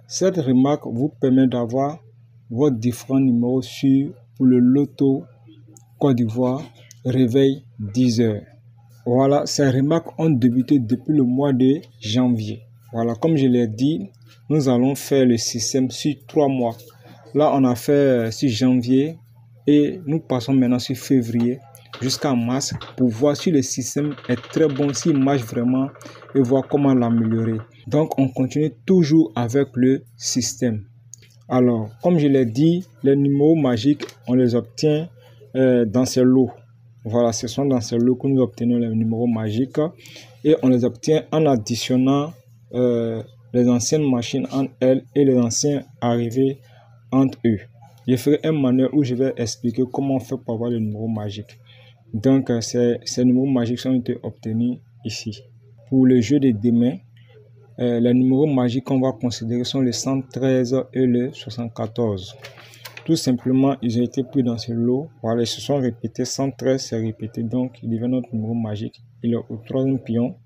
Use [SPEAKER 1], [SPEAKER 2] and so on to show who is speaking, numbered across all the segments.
[SPEAKER 1] Cette remarque vous permet d'avoir vos différents numéros pour le loto Côte d'Ivoire réveil 10 heures. Voilà, ces remarques ont débuté depuis le mois de janvier. Voilà, comme je l'ai dit, nous allons faire le système sur 3 mois. Là, on a fait sur janvier et nous passons maintenant sur février jusqu'à mars pour voir si le système est très bon, s'il marche vraiment et voir comment l'améliorer. Donc, on continue toujours avec le système. Alors, comme je l'ai dit, les numéros magiques, on les obtient dans ces lots. Voilà, ce sont dans ces lots que nous obtenons les numéros magiques et on les obtient en additionnant les anciennes machines entre elles et les anciens arrivés entre eux. Je ferai un manuel où je vais expliquer comment on fait pour avoir les numéros magiques. Donc, ces numéros magiques ont été obtenus ici. Pour le jeu de demain, les numéros magiques qu'on va considérer sont le 113 et le 74. Tout simplement, ils ont été pris dans ce lot. Voilà, ils se sont répétés. 113 s'est répété, donc il devient notre numéro magique. Il est au 3e pion.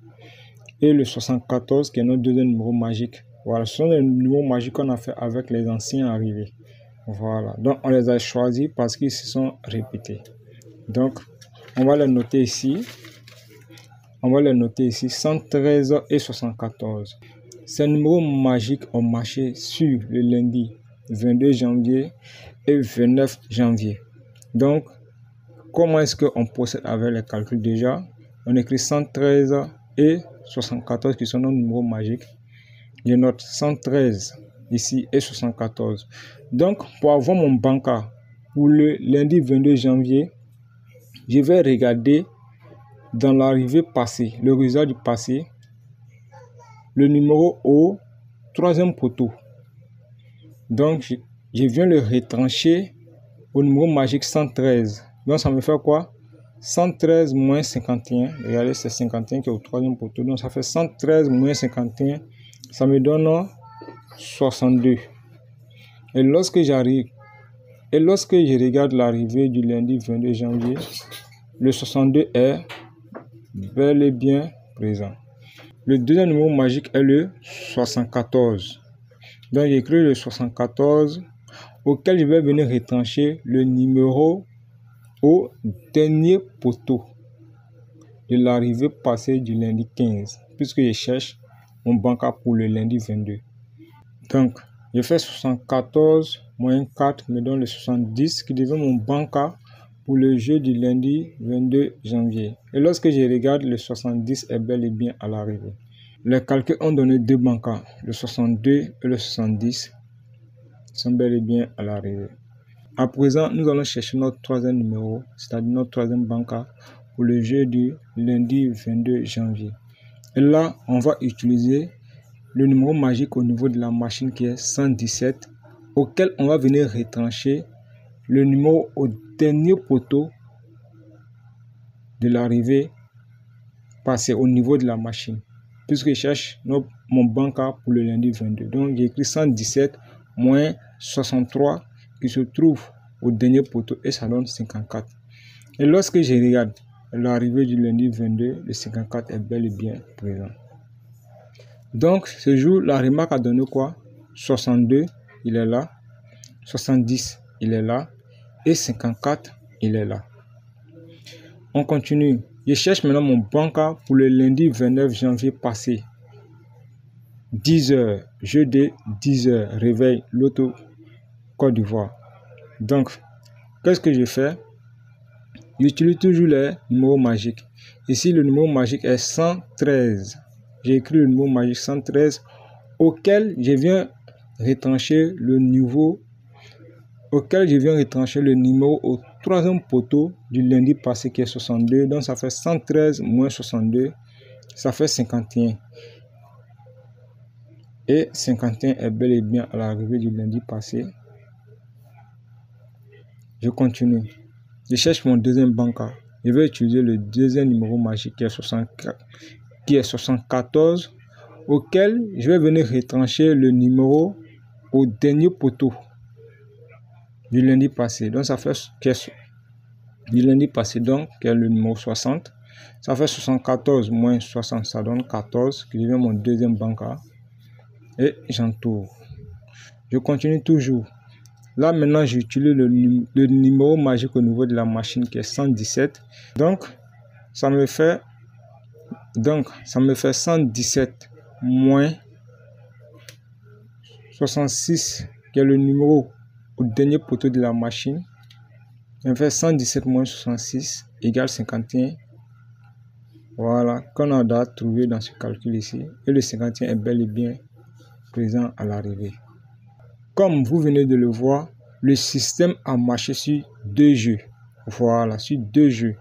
[SPEAKER 1] Et le 74 qui est notre 2e numéro magique. Voilà, ce sont les numéros magiques qu'on a fait avec les anciens arrivés. Voilà, donc on les a choisis parce qu'ils se sont répétés. Donc, on va les noter ici. On va les noter ici, 113 et 74. Ces numéros magiques ont marché sur le lundi 22 janvier et 29 janvier. Donc, comment est-ce qu'on procède avec les calculs déjà? On écrit 113 et 74 qui sont nos numéros magiques. Je note 113 ici et 74. Donc, pour avoir mon banca pour le lundi 22 janvier, je vais regarder dans l'arrivée passée, le résultat du passé, le numéro au 3e poteau. Donc, je viens le retrancher au numéro magique 113. Donc, ça me fait quoi? 113 moins 51. Regardez, c'est 51 qui est au 3e poteau. Donc, ça fait 113 moins 51. Ça me donne 62. Et lorsque j'arrive, et lorsque je regarde l'arrivée du lundi 22 janvier, le 62 est bel et bien présent. Le 2e numéro magique est le 74. Donc, j'écris le 74 auquel je vais venir retrancher le numéro au dernier poteau de l'arrivée passée du lundi 15, puisque je cherche mon banca pour le lundi 22. Donc, je fais 74 moins 4 me donne le 70 qui devient mon banca pour le jeu du lundi 22 janvier. Et lorsque je regarde, le 70 est bel et bien à l'arrivée. Les calculs ont donné 2 bancas, le 62 et le 70 sont bel et bien à l'arrivée. À présent, nous allons chercher notre 3e numéro, c'est-à-dire notre 3e banca pour le jeu du lundi 22 janvier. Et là, on va utiliser le numéro magique au niveau de la machine qui est 117, auquel on va venir retrancher le numéro au dernier poteau de l'arrivée passée au niveau de la machine, puisque je cherche mon banca pour le lundi 22. Donc, j'ai écrit 117 moins 63 qui se trouve au dernier poteau et ça donne 54. Et lorsque je regarde l'arrivée du lundi 22, le 54 est bel et bien présent. Donc, ce jour, la remarque a donné quoi? 62, il est là. 70, il est là. Et 54, il est là. On continue. Je cherche maintenant mon banca pour le lundi 29 janvier passé. 10 heures, jeudi 10 heures, réveil, loto, Côte d'Ivoire. Donc, qu'est-ce que je fais? J'utilise toujours les numéros magiques. Ici, le numéro magique est 113. J'ai écrit le numéro magique 113 auquel je viens retrancher le numéro au 3e poteau du lundi passé qui est 62. Donc, ça fait 113 moins 62, ça fait 51. Et 51 est bel et bien à l'arrivée du lundi passé. Je continue. Je cherche mon 2e banca. Je vais utiliser le 2e numéro magique qui est 74, auquel je vais venir retrancher le numéro au dernier poteau du lundi passé. Donc, ça fait du lundi passé, donc, qui est le numéro 60. Ça fait 74 moins 60, ça donne 14, qui devient mon 2e banca. Et j'entoure. Je continue toujours. Là, maintenant, j'utilise le numéro magique au niveau de la machine qui est 117. Donc, ça me fait 117 moins 66, qui est le numéro au dernier poteau de la machine. Ça me fait 117 moins 66 égale 51. Voilà, qu'on a trouvé dans ce calcul ici. Et le 51 est bel et bien présent à l'arrivée. Comme vous venez de le voir, le système a marché sur 2 jeux. Voilà, sur 2 jeux.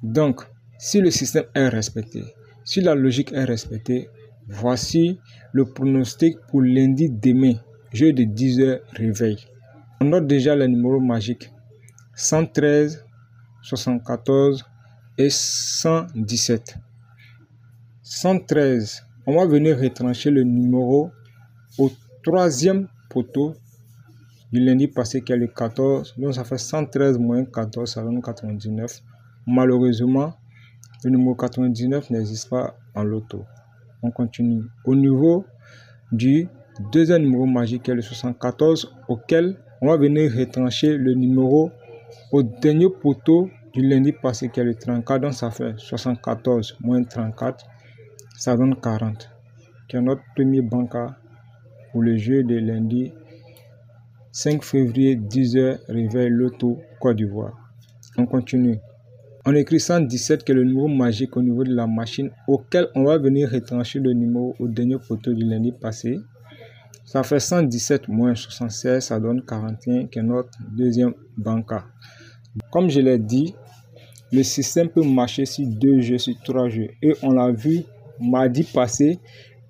[SPEAKER 1] Donc, si le système est respecté, si la logique est respectée, voici le pronostic pour lundi demain, jeu de 10 h réveil. On note déjà les numéros magiques 113, 74 et 117. 113, on va venir retrancher le numéro au 3e poteau du lundi passé qui est le 14. Donc ça fait 113 moins 14, ça donne 99. Malheureusement, le numéro 99 n'existe pas en loto. On continue. Au niveau du 2e numéro magique qui est le 74, auquel on va venir retrancher le numéro au dernier poteau du lundi passé qui est le 34. Donc ça fait 74 moins 34, ça donne 40. Qui est notre premier banca pour le jeu de lundi 5 février 10 h réveil loto Côte d'Ivoire. On continue. On écrit 117 qui est le numéro magique au niveau de la machine auquel on va venir retrancher le numéro au dernier poteau du lundi passé. Ça fait 117 moins 76, ça donne 41 qui est notre deuxième banca. Comme je l'ai dit, le système peut marcher sur 2 jeux, sur 3 jeux. Et on l'a vu mardi passé,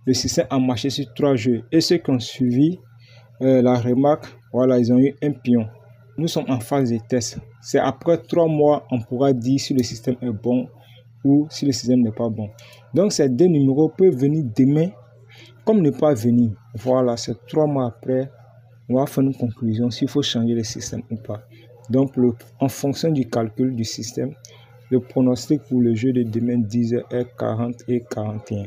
[SPEAKER 1] le système a marché sur 3 jeux. Et ceux qui ont suivi la remarque, voilà, ils ont eu un pion. Nous sommes en phase de test. C'est après 3 mois, on pourra dire si le système est bon ou si le système n'est pas bon. Donc, ces 2 numéros peuvent venir demain comme ne pas venir. Voilà, c'est 3 mois après, on va faire une conclusion s'il faut changer le système ou pas. Donc, en fonction du calcul du système, le pronostic pour le jeu de demain 10 h est 40 et 41.